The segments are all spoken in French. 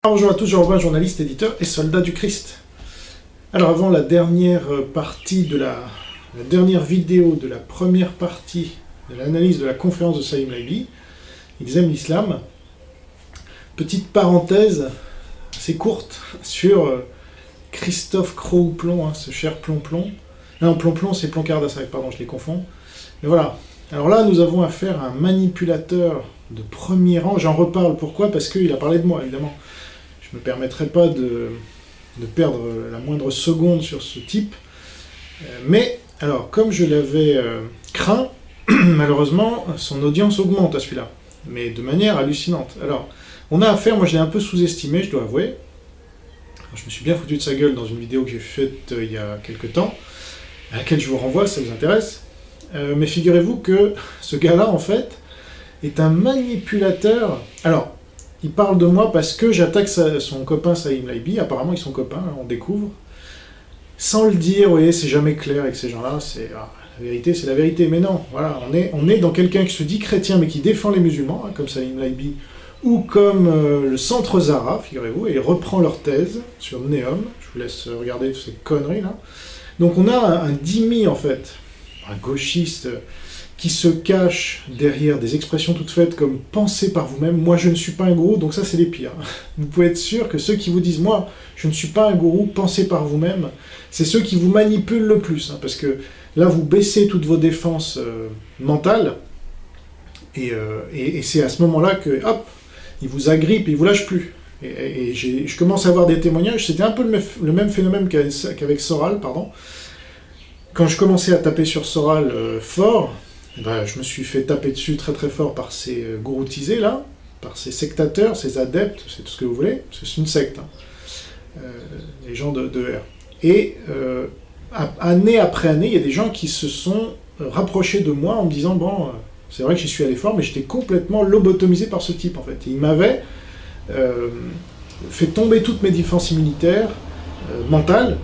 Bonjour à tous, Jean-Robin, journaliste, éditeur et soldat du Christ. Alors avant la dernière partie de la dernière vidéo de la première partie de l'analyse de la conférence de Saïm Laïbi, ils aiment l'islam, petite parenthèse assez courte sur Christophe Croux-Plomb, ce cher Plomb-Plomb. Non, Plomb-Plomb c'est Ploncardas, pardon, je les confonds. Mais voilà, alors là nous avons affaire à un manipulateur de premier rang, j'en reparle, pourquoi? Parce qu'il a parlé de moi, évidemment. Je ne me permettrai pas de perdre la moindre seconde sur ce type. Mais, alors, comme je l'avais craint, malheureusement, son audience augmente à celui-là. Mais de manière hallucinante. Alors, on a affaire, moi je l'ai un peu sous-estimé, je dois avouer. Je me suis bien foutu de sa gueule dans une vidéo que j'ai faite il y a quelques temps, à laquelle je vous renvoie, si ça vous intéresse. Mais figurez-vous que ce gars-là, en fait, est un manipulateur. Alors, il parle de moi parce que j'attaque son copain Saïm Laïbi, apparemment ils sont copains, on découvre. Sans le dire, vous voyez, c'est jamais clair avec ces gens-là, la vérité c'est la vérité. Mais non, voilà, on est dans quelqu'un qui se dit chrétien mais qui défend les musulmans, comme Saïm Laïbi, ou comme le Centre Zara, figurez-vous, et il reprend leur thèse sur Neom. Je vous laisse regarder toutes ces conneries là. Donc on a un dhimmi en fait, un gauchiste, qui se cache derrière des expressions toutes faites comme « pensez par vous-même ». Moi, je ne suis pas un gourou, donc ça, c'est les pires. Vous pouvez être sûr que ceux qui vous disent « moi, je ne suis pas un gourou, pensez par vous-même », c'est ceux qui vous manipulent le plus, parce que là, vous baissez toutes vos défenses mentales, et c'est à ce moment-là que, hop, ils vous agrippent, ils vous lâchent plus. Et je commence à avoir des témoignages, c'était un peu le même phénomène qu'avec Soral, pardon. Quand je commençais à taper sur Soral fort, je me suis fait taper dessus très très fort par ces gouroutisés là, par ces sectateurs, ces adeptes, c'est tout ce que vous voulez, parce que c'est une secte, les gens de R. Et année après année, il y a des gens qui se sont rapprochés de moi en me disant, bon, c'est vrai que j'y suis allé fort, mais j'étais complètement lobotomisé par ce type en fait. Et il m'avait fait tomber toutes mes défenses immunitaires mentales,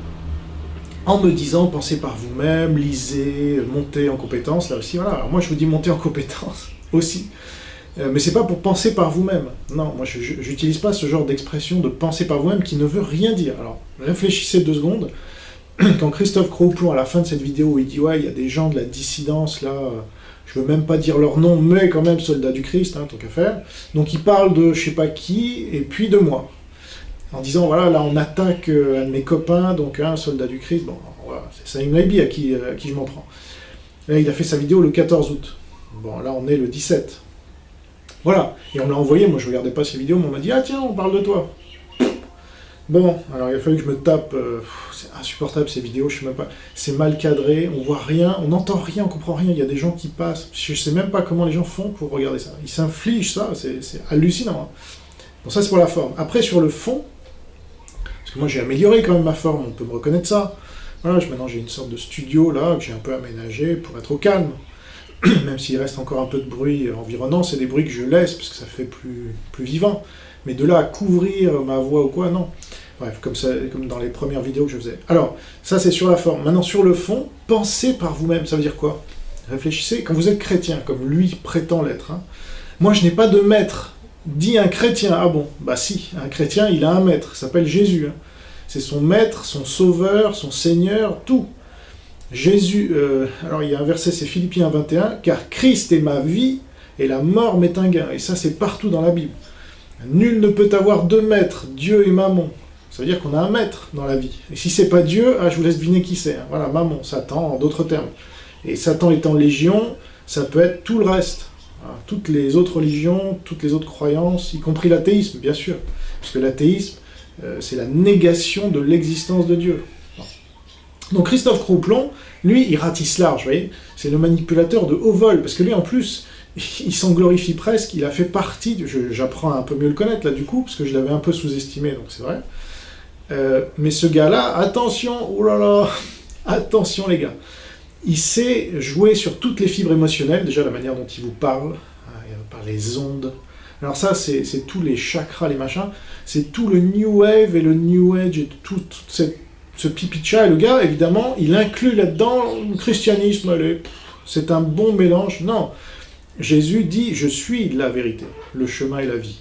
en me disant, pensez par vous-même, lisez, montez en compétences, là aussi, voilà. Alors moi, je vous dis montez en compétences, aussi. Mais c'est pas pour penser par vous-même. Non, moi, je n'utilise pas ce genre d'expression de penser par vous-même qui ne veut rien dire. Alors, réfléchissez 2 secondes. Quand Christophe Croux-Plomb, à la fin de cette vidéo, il dit, ouais, il y a des gens de la dissidence, là, je veux même pas dire leur nom, mais quand même, soldats du Christ, tant qu'à faire. Donc, il parle de je sais pas qui, et puis de moi. En disant, voilà, là, on attaque un de mes copains, donc un soldat du Christ, bon, voilà, c'est Saïm Laïbi à qui je m'en prends. Là, il a fait sa vidéo le 14 août. Bon, là, on est le 17. Voilà, et on me l'a envoyé, moi je regardais pas ces vidéos, mais on m'a dit, ah tiens, on parle de toi. Bon, alors il a fallu que je me tape, c'est insupportable ces vidéos, je sais même pas, c'est mal cadré, on voit rien, on n'entend rien, on comprend rien, il y a des gens qui passent, je sais même pas comment les gens font pour regarder ça. Ils s'infligent ça, c'est hallucinant. Bon, ça c'est pour la forme. Après, sur le fond, moi j'ai amélioré quand même ma forme, on peut me reconnaître ça. Voilà, maintenant j'ai une sorte de studio là, que j'ai un peu aménagé pour être au calme. Même s'il reste encore un peu de bruit environnant, c'est des bruits que je laisse, parce que ça fait plus vivant. Mais de là à couvrir ma voix ou quoi, non. Bref, comme dans les premières vidéos que je faisais. Alors, ça c'est sur la forme. Maintenant sur le fond, pensez par vous-même, ça veut dire quoi? Réfléchissez, quand vous êtes chrétien, comme lui prétend l'être, moi je n'ai pas de maître. Dit un chrétien, ah bon, bah si, un chrétien, il a un maître, il s'appelle Jésus. C'est son maître, son sauveur, son seigneur, tout. Jésus, alors il y a un verset, c'est Philippiens 21, « Car Christ est ma vie, et la mort m'est un gain. » Et ça, c'est partout dans la Bible. Nul ne peut avoir 2 maîtres, Dieu et Mammon. Ça veut dire qu'on a un maître dans la vie. Et si c'est pas Dieu, je vous laisse deviner qui c'est. Voilà, Mammon, Satan, en d'autres termes. Et Satan étant légion, ça peut être tout le reste. Toutes les autres religions, toutes les autres croyances, y compris l'athéisme, bien sûr. Parce que l'athéisme, c'est la négation de l'existence de Dieu. Donc Christophe Croux-Plomb, lui, il ratisse large, vous voyez. C'est le manipulateur de haut vol, parce que lui, en plus, il s'en glorifie presque, il a fait partie, j'apprends à un peu mieux le connaître, là, du coup, parce que je l'avais un peu sous-estimé, donc c'est vrai. Mais ce gars-là, attention, oh là là, attention les gars. Il sait jouer sur toutes les fibres émotionnelles, déjà la manière dont il vous parle, par les ondes. Alors ça, c'est tous les chakras, les machins, c'est tout le New Wave et le New Age et tout ce pipi de chat. Et le gars, évidemment, il inclut là-dedans le christianisme, c'est un bon mélange. Non, Jésus dit « Je suis la vérité, le chemin et la vie ».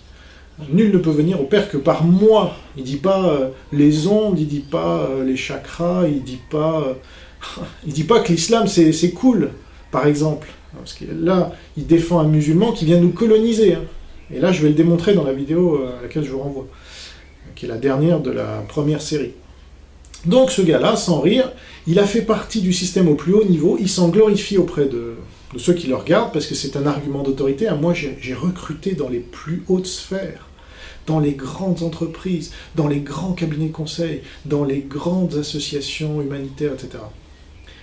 Nul ne peut venir au Père que par moi. Il dit pas les ondes, il dit pas les chakras, il dit pas que l'islam c'est cool, par exemple. Parce que là, il défend un musulman qui vient nous coloniser. Hein. Et là, je vais le démontrer dans la vidéo à laquelle je vous renvoie, qui est la dernière de la première série. Donc ce gars-là, sans rire, il a fait partie du système au plus haut niveau, il s'en glorifie auprès de ceux qui le regardent, parce que c'est un argument d'autorité. Moi, j'ai recruté dans les plus hautes sphères, dans les grandes entreprises, dans les grands cabinets de conseil, dans les grandes associations humanitaires, etc.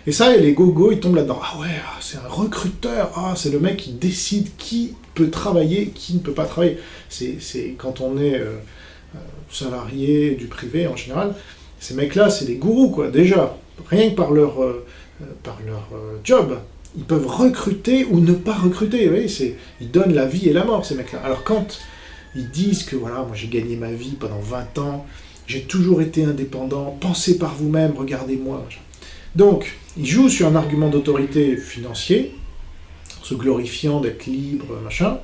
Et ça, les gogos, ils tombent là-dedans. Ah ouais, c'est un recruteur, c'est le mec qui décide qui peut travailler, qui ne peut pas travailler. C'est quand on est salarié du privé en général, ces mecs-là, c'est des gourous, quoi, déjà. Rien que par leur job. Ils peuvent recruter ou ne pas recruter, vous voyez, ils donnent la vie et la mort, ces mecs-là. Alors quand ils disent que, voilà, moi j'ai gagné ma vie pendant 20 ans, j'ai toujours été indépendant, pensez par vous-même, regardez-moi. Donc, ils jouent sur un argument d'autorité financier, se glorifiant d'être libre, machin,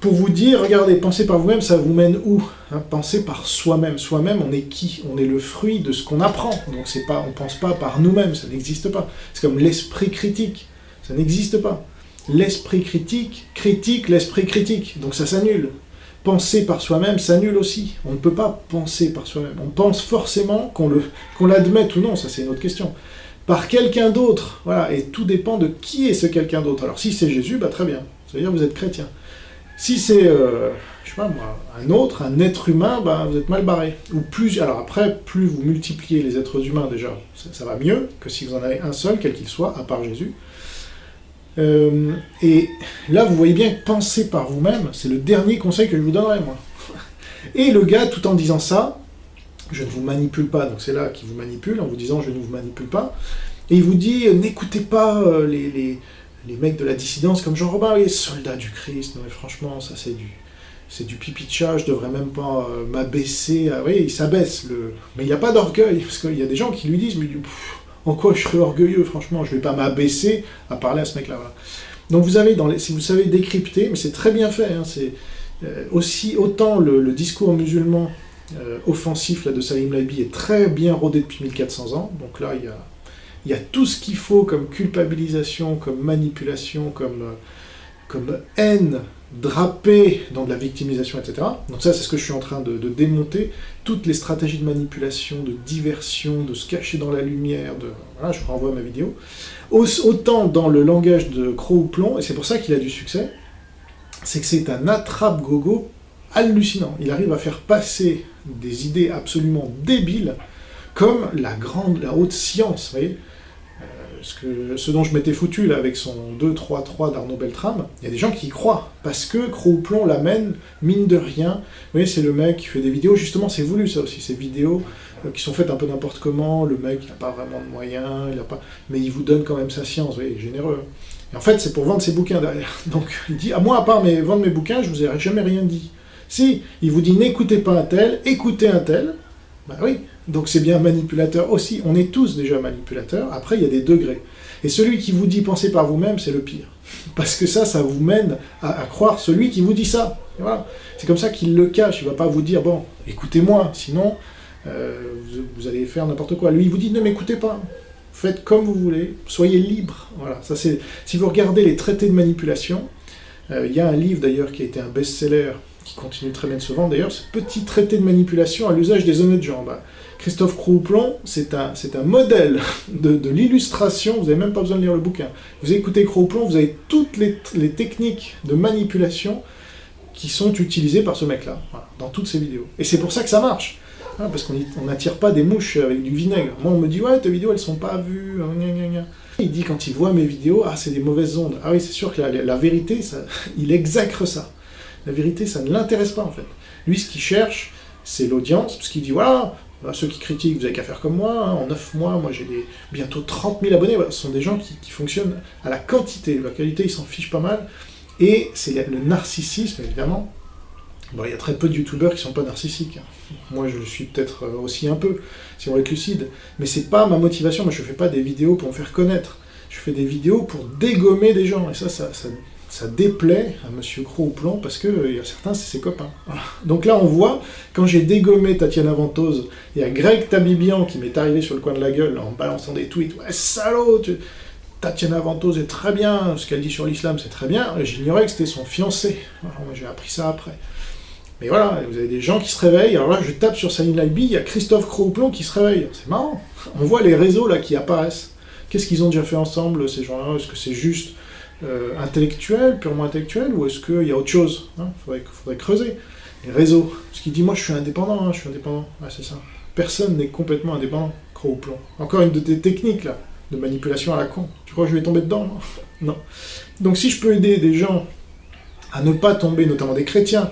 pour vous dire, regardez, pensez par vous-même, ça vous mène où? Pensez par soi-même. Soi-même, on est qui? On est le fruit de ce qu'on apprend. Donc on ne pense pas par nous-mêmes, ça n'existe pas. C'est comme l'esprit critique, ça n'existe pas. L'esprit critique critique l'esprit critique, donc ça s'annule. Penser par soi-même s'annule aussi. On ne peut pas penser par soi-même. On pense forcément qu'on l'admette ou non, ça c'est une autre question. Par quelqu'un d'autre, voilà, et tout dépend de qui est ce quelqu'un d'autre. Alors si c'est Jésus, très bien, ça veut dire que vous êtes chrétien. Si c'est, je sais pas moi, un être humain, vous êtes mal barré. Ou plus, alors après, plus vous multipliez les êtres humains déjà, ça va mieux que si vous en avez un seul, quel qu'il soit, à part Jésus. Et là, vous voyez bien que penser par vous-même, c'est le dernier conseil que je vous donnerai, moi. Et le gars, tout en disant ça, je ne vous manipule pas, donc c'est là qu'il vous manipule, en vous disant je ne vous manipule pas, et il vous dit, n'écoutez pas les mecs de la dissidence comme Jean-Robin, les soldats du Christ, non mais franchement, ça c'est du pipi de chat, je devrais même pas m'abaisser, oui, il s'abaisse, mais il n'y a pas d'orgueil, parce qu'il y a des gens qui lui disent, mais en quoi je serais orgueilleux, franchement, je vais pas m'abaisser à parler à ce mec-là. Voilà. Donc vous avez, si vous savez décrypter, mais c'est très bien fait, c'est autant le discours musulman offensif là, de Salim Labi est très bien rodé depuis 1400 ans, donc là il y a tout ce qu'il faut comme culpabilisation, comme manipulation, comme haine drapée dans de la victimisation, etc. Donc ça, c'est ce que je suis en train de démonter. Toutes les stratégies de manipulation, de diversion, de se cacher dans la lumière, voilà, je vous renvoie à ma vidéo. Autant dans le langage de Croc-ou-Plomb, et c'est pour ça qu'il a du succès, c'est que c'est un attrape-gogo hallucinant. Il arrive à faire passer des idées absolument débiles comme la haute science, vous voyez. Ce dont je m'étais foutu là avec son 2-3-3 d'Arnaud Beltrame, il y a des gens qui y croient, parce que Croc-ou-Plomb l'amène, mine de rien. Vous voyez, c'est le mec qui fait des vidéos, justement, c'est voulu ça aussi, ces vidéos qui sont faites un peu n'importe comment, le mec il n'a pas vraiment de moyens, mais il vous donne quand même sa science, vous voyez, généreux. Et en fait, c'est pour vendre ses bouquins derrière. Donc il dit, moi, à part vendre mes bouquins, je vous ai jamais rien dit. Si, il vous dit, n'écoutez pas un tel, écoutez un tel, oui, donc c'est bien manipulateur aussi. On est tous déjà manipulateurs, après il y a des degrés. Et celui qui vous dit pensez par vous-même, c'est le pire. Parce que ça vous mène à croire celui qui vous dit ça. Voilà. C'est comme ça qu'il le cache, il ne va pas vous dire, bon, écoutez-moi, sinon vous allez faire n'importe quoi. Lui il vous dit, ne m'écoutez pas, faites comme vous voulez, soyez libre. Voilà. Ça, si vous regardez les traités de manipulation, il y a un livre d'ailleurs qui a été un best-seller, qui continue très bien de se vendre d'ailleurs, ce petit traité de manipulation à l'usage des honnêtes gens. Christophe Croc-ou-Plomb, c'est un modèle de l'illustration, vous n'avez même pas besoin de lire le bouquin. Vous écoutez Croc-ou-Plomb, vous avez toutes les techniques de manipulation qui sont utilisées par ce mec-là, voilà, dans toutes ses vidéos. Et c'est pour ça que ça marche, hein, parce qu'on n'attire pas des mouches avec du vinaigre. Moi on me dit, ouais, tes vidéos elles sont pas vues, gna gna gna. Il dit quand il voit mes vidéos, c'est des mauvaises ondes. Ah oui, c'est sûr que la vérité, il exècre ça. La vérité, ça ne l'intéresse pas, en fait. Lui, ce qu'il cherche, c'est l'audience, parce qu'il dit, voilà, ceux qui critiquent, vous n'avez qu'à faire comme moi, hein, en 9 mois, moi j'ai bientôt 30 000 abonnés, voilà, ce sont des gens qui fonctionnent à la quantité. La qualité, ils s'en fichent pas mal, et c'est le narcissisme, évidemment. Bon, il y a très peu de youtubeurs qui ne sont pas narcissiques. Hein. Moi, je le suis peut-être aussi un peu, si on est lucide, mais c'est pas ma motivation. Moi, je fais pas des vidéos pour me faire connaître. Je fais des vidéos pour dégommer des gens, et ça ça déplaît à Monsieur Cros-au-Plomb, parce que y a certains, c'est ses copains. Voilà. Donc là, on voit, quand j'ai dégommé Tatiana Ventose, il y a Greg Tabibian qui m'est arrivé sur le coin de la gueule en balançant des tweets. Ouais, salaud, Tatiana Ventose est très bien, ce qu'elle dit sur l'islam, c'est très bien. J'ignorais que c'était son fiancé. Alors, moi, j'ai appris ça après. Mais voilà, vous avez des gens qui se réveillent. Alors là, je tape sur Salim Laibi, il y a Christophe Cros-au-Plomb qui se réveille. C'est marrant. On voit les réseaux là qui apparaissent. Qu'est-ce qu'ils ont déjà fait ensemble, ces gens-là? Est-ce que c'est juste intellectuel, purement intellectuel, ou est-ce qu'il y a autre chose? Faudrait creuser. Les réseaux. Parce qu'il dit, moi je suis indépendant, je suis indépendant. Ouais, c'est ça. Personne n'est complètement indépendant, Cros-au-Plomb. Encore une de tes techniques là, de manipulation à la con. Tu crois que je vais tomber dedans? Non. Donc si je peux aider des gens à ne pas tomber, notamment des chrétiens,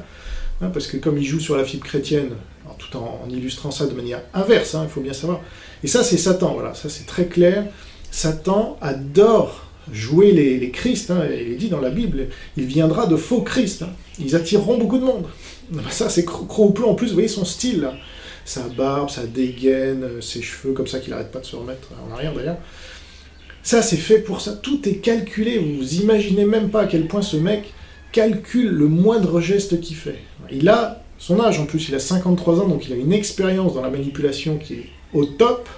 parce que comme ils jouent sur la fibre chrétienne, tout en illustrant ça de manière inverse, il faut bien savoir. Et ça, c'est Satan, voilà, ça c'est très clair. Satan adore jouer les Christ, il est dit dans la Bible, il viendra de faux Christ, ils attireront beaucoup de monde. Ça, c'est Cros-au-Plomb, en plus, vous voyez son style, là. Sa barbe, sa dégaine, ses cheveux, comme ça qu'il n'arrête pas de se remettre en arrière, d'ailleurs. Ça, c'est fait pour ça, tout est calculé, vous imaginez même pas à quel point ce mec calcule le moindre geste qu'il fait. Il a son âge, en plus, il a 53 ans, donc il a une expérience dans la manipulation qui est au top.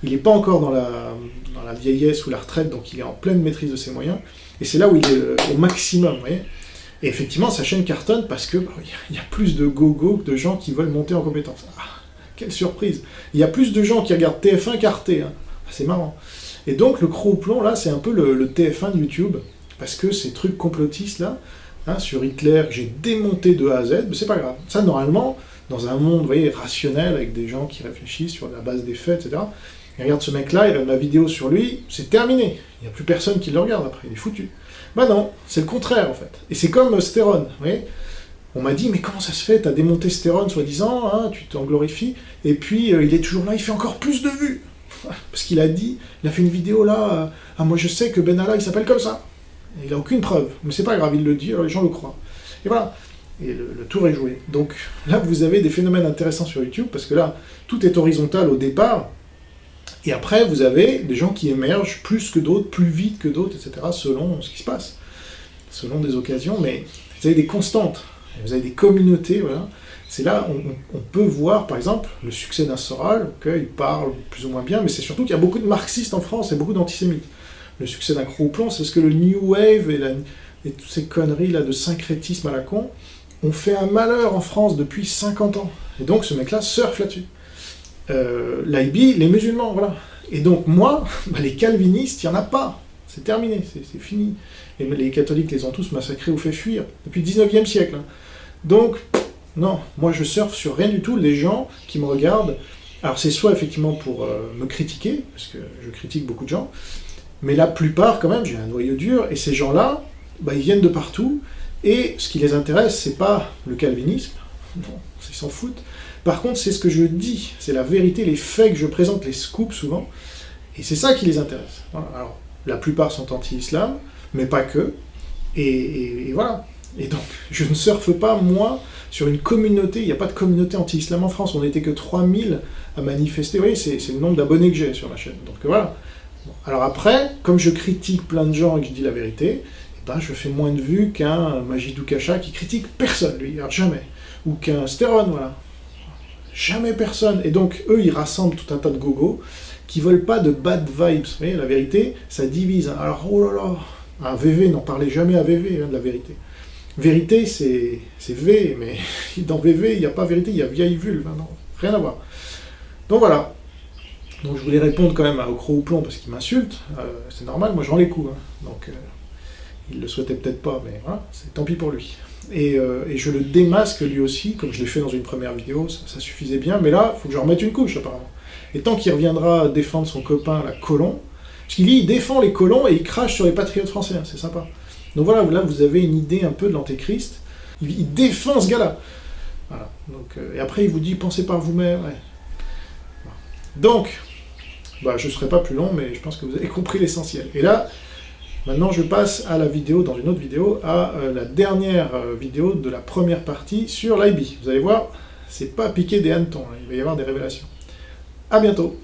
Il n'est pas encore dans la vieillesse ou la retraite, donc il est en pleine maîtrise de ses moyens. Et c'est là où il est au maximum, vous voyez. Et effectivement, sa chaîne cartonne parce que y a plus de gogo que de gens qui veulent monter en compétence. Ah, quelle surprise! Il y a plus de gens qui regardent TF1 qu'Arte. C'est marrant. Et donc, le Cros-au-Plomb, là, c'est un peu le TF1 de YouTube, parce que ces trucs complotistes, là, sur Hitler, que j'ai démonté de A à Z, mais c'est pas grave. Ça, normalement, dans un monde, vous voyez, rationnel, avec des gens qui réfléchissent sur la base des faits, etc., et regarde ce mec-là, il a ma vidéo sur lui, c'est terminé. Il n'y a plus personne qui le regarde après, il est foutu. Bah non, c'est le contraire, en fait. Et c'est comme Stéron, vous voyez. On m'a dit, mais comment ça se fait, t'as démonté Stéron, soi-disant, tu t'en glorifies, et puis il est toujours là, il fait encore plus de vues. Parce qu'il a dit, il a fait une vidéo là, moi je sais que Ben Allah, il s'appelle comme ça. Et il n'a aucune preuve, mais c'est pas grave, il le dit, alors les gens le croient. Et voilà. Et le tour est joué. Donc là, vous avez des phénomènes intéressants sur YouTube, parce que là, tout est horizontal au départ, et après, vous avez des gens qui émergent plus que d'autres, plus vite que d'autres, etc., selon ce qui se passe, selon des occasions, mais vous avez des constantes, vous avez des communautés, voilà. C'est là où on peut voir, par exemple, le succès d'un Soral, il parle plus ou moins bien, mais c'est surtout qu'il y a beaucoup de marxistes en France et beaucoup d'antisémites. Le succès d'un Cros-au-Plomb, c'est parce que le New Wave et toutes ces conneries là de syncrétisme à la con ont fait un malheur en France depuis 50 ans. Et donc ce mec-là surfe là-dessus. Laibi, les musulmans, voilà. Et donc moi, les calvinistes, il n'y en a pas. C'est terminé, c'est fini. Et les catholiques les ont tous massacrés ou fait fuir, depuis le 19e siècle. Donc, non, moi je surfe sur rien du tout. Les gens qui me regardent, alors c'est soit effectivement pour me critiquer, parce que je critique beaucoup de gens, mais la plupart, quand même, j'ai un noyau dur, et ces gens-là, ils viennent de partout, et ce qui les intéresse, c'est pas le calvinisme, non, ils s'en foutent. Par contre, c'est ce que je dis, c'est la vérité, les faits que je présente, les scoops souvent, et c'est ça qui les intéresse. Voilà. Alors, la plupart sont anti-islam, mais pas que, et voilà. Et donc, je ne surfe pas, moi, sur une communauté, il n'y a pas de communauté anti-islam en France, on n'était que 3000 à manifester, vous voyez, c'est le nombre d'abonnés que j'ai sur la chaîne, donc voilà. Bon. Alors après, comme je critique plein de gens et que je dis la vérité, je fais moins de vues qu'un Majidou Kacha qui critique personne, lui, alors jamais. Ou qu'un Stéron, voilà. Jamais personne. Et donc, eux, ils rassemblent tout un tas de gogos qui veulent pas de bad vibes. Vous voyez, la vérité, ça divise. Alors, oh là là, un VV, n'en parlez jamais à VV, de la vérité. Vérité, c'est V, mais dans VV, il n'y a pas vérité, il y a vieille vulve. Non, rien à voir. Donc voilà. Donc je voulais répondre quand même au Cros-au-Plomb parce qu'il m'insulte. C'est normal, moi je rends les coups. Donc il le souhaitait peut-être pas, mais voilà, c'est tant pis pour lui. Et je le démasque lui aussi, comme je l'ai fait dans une première vidéo, ça suffisait bien, mais là, il faut que je remette une couche apparemment. Et tant qu'il reviendra défendre son copain, la colon, parce qu'il dit, il défend les colons et il crache sur les patriotes français, c'est sympa. Donc voilà, là vous avez une idée un peu de l'antéchrist, il défend ce gars-là. Voilà. Donc, et après il vous dit, pensez par vous-même. Ouais. Donc, je ne serai pas plus long, mais je pense que vous avez compris l'essentiel. Et là, maintenant je passe à la vidéo, dans une autre vidéo, à la dernière vidéo de la première partie sur Laibi. Vous allez voir, c'est pas piquer des hannetons, il va y avoir des révélations. À bientôt.